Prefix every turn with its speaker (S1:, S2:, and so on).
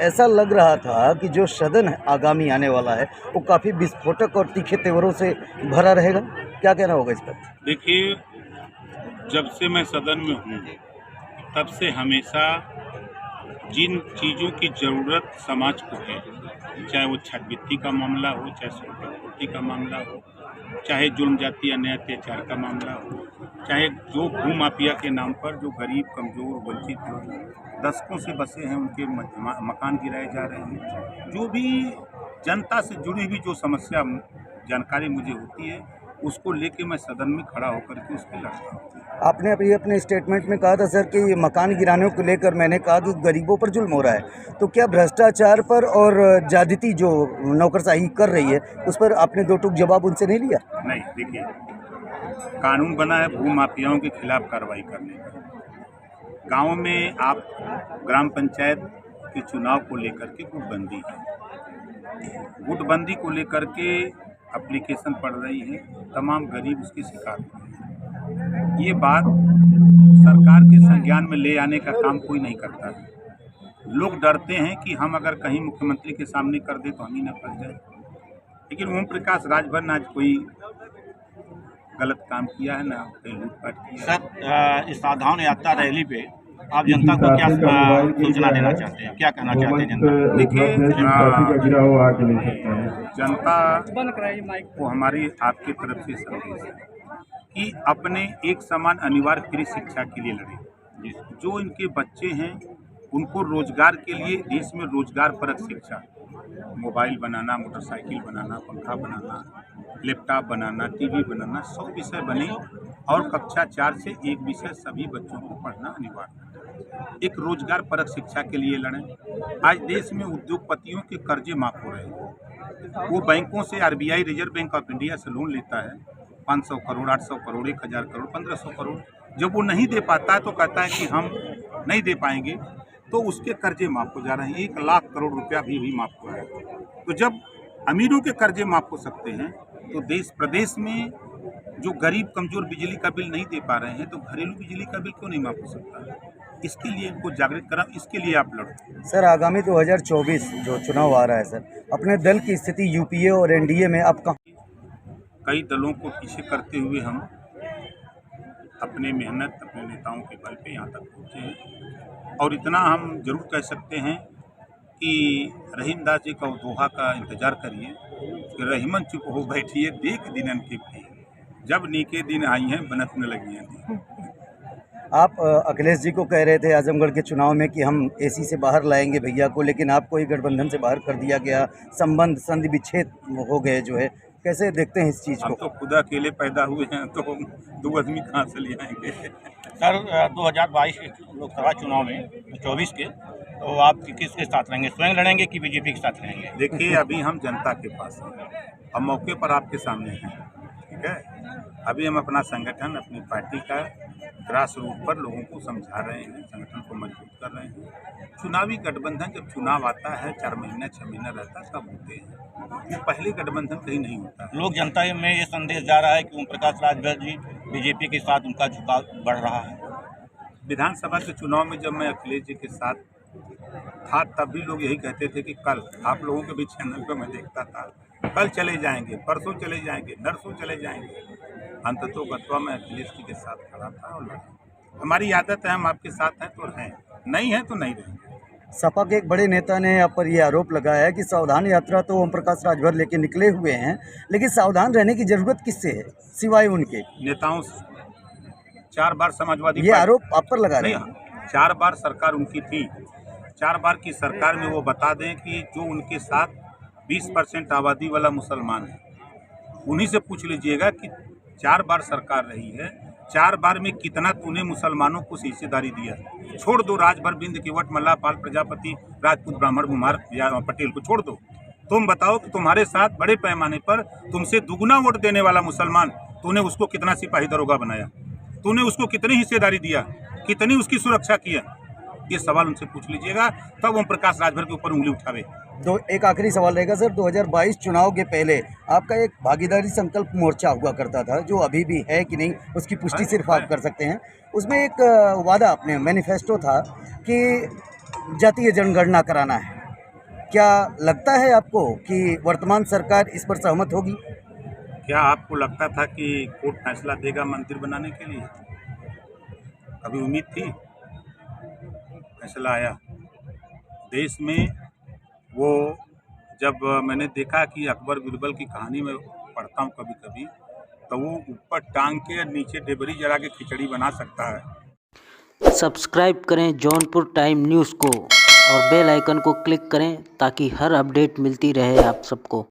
S1: ऐसा लग रहा था कि जो सदन आगामी आने वाला है वो काफ़ी विस्फोटक और तीखे तेवरों से भरा रहेगा, क्या कहना होगा इस पर?
S2: देखिए, जब से मैं सदन में हूँ तब से हमेशा जिन चीज़ों की ज़रूरत समाज को है, चाहे वो छात्रवृत्ति का मामला हो, चाहे स्वतंत्रता का मामला हो, चाहे जुल्म जाति अन्याय अत्याचार का मामला हो, चाहे जो भू माफिया के नाम पर जो गरीब कमज़ोर वंचित लोग दशकों से बसे हैं उनके मकान गिराए जा रहे हैं, जो भी जनता से जुड़ी हुई जो समस्या जानकारी मुझे होती है उसको लेके मैं सदन में खड़ा होकर के उस पर लड़ता हूँ।
S1: आपने अभी अपने स्टेटमेंट में कहा था सर कि ये मकान गिराने को लेकर मैंने कहा कि गरीबों पर जुल्म हो रहा है, तो क्या भ्रष्टाचार पर और ज्यादती जो नौकरशाही कर रही है उस पर आपने दो टूक जवाब उनसे नहीं लिया?
S2: नहीं, देखिए, कानून बना है भू माफियाओं के खिलाफ कार्रवाई करने का। गाँव में आप ग्राम पंचायत के चुनाव को लेकर के गुटबंदी है, गुटबंदी को लेकर के एप्लीकेशन पड़ रही है, तमाम गरीब उसकी शिकार हो रहे हैं। ये बात सरकार के संज्ञान में ले आने का काम कोई नहीं करता है। लोग डरते हैं कि हम अगर कहीं मुख्यमंत्री के सामने कर दे तो हम ही न फंस जाए, लेकिन ओम प्रकाश राजभर ने आज कोई गलत काम किया है ना कोई लूटपाट किया है।
S3: सर, इस साधारण यात्रा रैली पे आप जनता को क्या सूचना देना चाहते हैं, क्या कहना चाहते हैं जनता?
S2: देखिए, जनता को हमारी आपकी तरफ से संदेश है कि अपने एक समान अनिवार्य फ्री शिक्षा के लिए लड़े। जो इनके बच्चे हैं उनको रोजगार के लिए देश में रोजगार परक शिक्षा, मोबाइल बनाना, मोटरसाइकिल बनाना, पंखा बनाना, लैपटॉप बनाना, टीवी बनाना, 100 विषय बने और कक्षा 4 से एक विषय सभी बच्चों को पढ़ना अनिवार्य है। एक रोजगार परक शिक्षा के लिए लड़ें। आज देश में उद्योगपतियों के कर्जे माफ हो रहे हैं। वो बैंकों से RBI reserve bank of India से लोन लेता है 500 करोड़, 800 करोड़, 1000 करोड़, 1500 करोड़। जब वो नहीं दे पाता है तो कहता है कि हम नहीं दे पाएंगे, तो उसके कर्जे माफ हो जा रहे हैं। 1 लाख करोड़ रुपया भी माफ हुआ है। तो जब अमीरों के कर्जे माफ हो सकते हैं तो देश प्रदेश में जो गरीब कमजोर बिजली का बिल नहीं दे पा रहे हैं तो घरेलू बिजली का बिल क्यों नहीं माफ हो सकता? इसके लिए इनको जागृत करा, इसके लिए आप लड़ो।
S1: सर, आगामी 2024 जो चुनाव आ रहा है सर, अपने दल की स्थिति यूपीए और एनडीए में आप
S2: कई दलों को पीछे करते हुए हम अपने मेहनत अपने नेताओं के बल पे यहाँ तक पहुँचे हैं। और इतना हम जरूर कह सकते हैं कि रहीमदास जी का दोहा का इंतजार करिए कि रहीमन चुप हो बैठिए देख दिनन के भी, जब नीके दिन आई हैं बनत न लगी हैं।
S1: आप अखिलेश जी को कह रहे थे आजमगढ़ के चुनाव में कि हम एसी से बाहर लाएंगे भैया को, लेकिन आपको ही गठबंधन से बाहर कर दिया गया, संबंध संधि विच्छेद हो गए जो है, कैसे देखते हैं इस चीज़ को?
S2: हम तो खुद अकेले पैदा हुए हैं तो 2 आदमी कहाँ से ले आएंगे?
S3: सर, 2022 के लोकसभा चुनाव में 24 के, तो आप किसके साथ रहेंगे? स्वयं लड़ेंगे कि बीजेपी के साथ रहेंगे?
S2: देखिए, अभी हम जनता के पास हैं, हम मौके पर आपके सामने हैं, ठीक है। अभी हम अपना संगठन अपनी पार्टी का ग्रास रूट पर लोगों को समझा रहे हैं, संगठन को मजबूत कर रहे हैं। चुनावी गठबंधन जब चुनाव आता है 4 महीना 6 महीना रहता है तब होते हैं, वो पहले गठबंधन कहीं नहीं होता।
S3: लोग जनता में ये संदेश जा रहा है कि ओम प्रकाश राजभर जी बीजेपी के साथ उनका झुकाव बढ़ रहा है।
S2: विधानसभा के चुनाव में जब मैं अखिलेश जी के साथ था तब भी लोग यही कहते थे कि कल आप लोगों के भी चैनल पर मैं देखता था, कल चले जाएंगे, परसों चले जाएंगे, नरसों चले जाएंगे। अंततोगत्वा मैं अखिलेश जी के साथ खड़ा था और लड़ा। हमारी आदत है, हम आपके साथ हैं तो हैं, नहीं है तो नहीं रहेंगे।
S1: सपा के एक बड़े नेता ने आप पर यह आरोप लगाया है कि सावधान यात्रा तो ओम प्रकाश राजभर लेके निकले हुए हैं, लेकिन सावधान रहने की जरूरत किससे है सिवाय उनके
S2: नेताओं से? 4 बार समाजवादी
S1: ये आरोप आप पर लगा रहे हैं?
S2: 4 बार सरकार उनकी थी, 4 बार की सरकार में वो बता दें कि जो उनके साथ 20% आबादी वाला मुसलमान है, उन्हीं से पूछ लीजिएगा कि 4 बार सरकार रही है, 4 बार में कितना तूने मुसलमानों को हिस्सेदारी दिया? छोड़ दो राजभर, बिंद, केवट, मल्ला, पाल, प्रजापति, राजपूत, ब्राह्मण, कुमार या पटेल को छोड़ दो। तुम बताओ कि तुम्हारे साथ बड़े पैमाने पर तुमसे दुगुना वोट देने वाला मुसलमान, तूने उसको कितना सिपाही दरोगा बनाया? तूने उसको कितनी हिस्सेदारी दिया, कितनी उसकी सुरक्षा किया? ये सवाल उनसे पूछ लीजिएगा, तब ओम प्रकाश राजभर के ऊपर उंगली उठावे।
S1: एक आखिरी सवाल रहेगा सर, 2022 चुनाव के पहले आपका एक भागीदारी संकल्प मोर्चा हुआ करता था, जो अभी भी है कि नहीं उसकी पुष्टि सिर्फ आप कर सकते हैं। उसमें एक वादा अपने मैनिफेस्टो था कि जातीय जनगणना कराना है, क्या लगता है आपको कि वर्तमान सरकार इस पर सहमत होगी?
S2: क्या आपको लगता था कि कोर्ट फैसला देगा मंदिर बनाने के लिए? कभी उम्मीद थी? फैसला आया देश में। वो जब मैंने देखा कि अकबर बिरबल की कहानी में पढ़ता हूँ कभी कभी, तो वो ऊपर टांग के नीचे डेबरी जला के खिचड़ी बना सकता है।
S4: सब्सक्राइब करें जौनपुर टाइम न्यूज़ को और बेल आइकन को क्लिक करें ताकि हर अपडेट मिलती रहे आप सबको।